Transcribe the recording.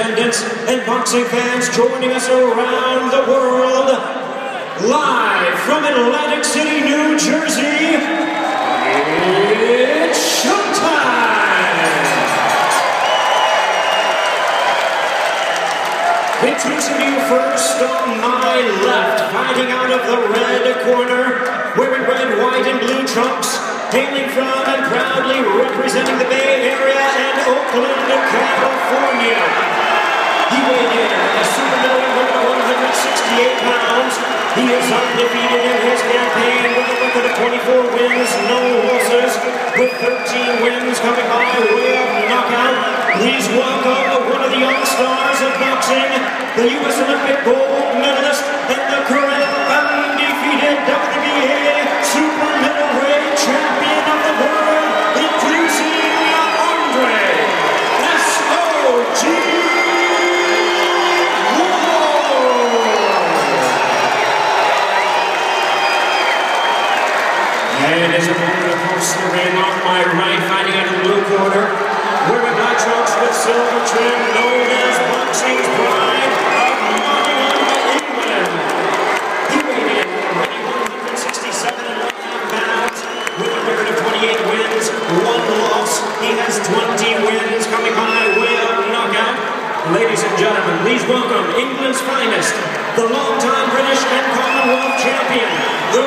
attendants and boxing fans joining us around the world. Live from Atlantic City, New Jersey, it's showtime! Introducing you first on my left, fighting out of the red corner, wearing red, white, and blue trunks, hailing from and proudly representing the Bay Area and Oakland, California. He weighed in at a super middleweight of 168 pounds. He is undefeated in his campaign with a record of 24 wins, no losses, with 13 wins coming by way of knockout. Please welcome one of the young stars of boxing, the U.S. Olympic gold medalist and the current undefeated WBA super middleweight champion of the world, introducing Andre S.O.G. And his opponent across the ring on my right, fighting out of the blue corner, wearing black trunks with silver trim, known as boxing's pride of Nottingham, England. He weighed in already 167.5 pounds with a record of 28 wins, 1 loss. He has 20 wins coming by way of knockout. Ladies and gentlemen, please welcome England's finest, the longtime British and Commonwealth champion, the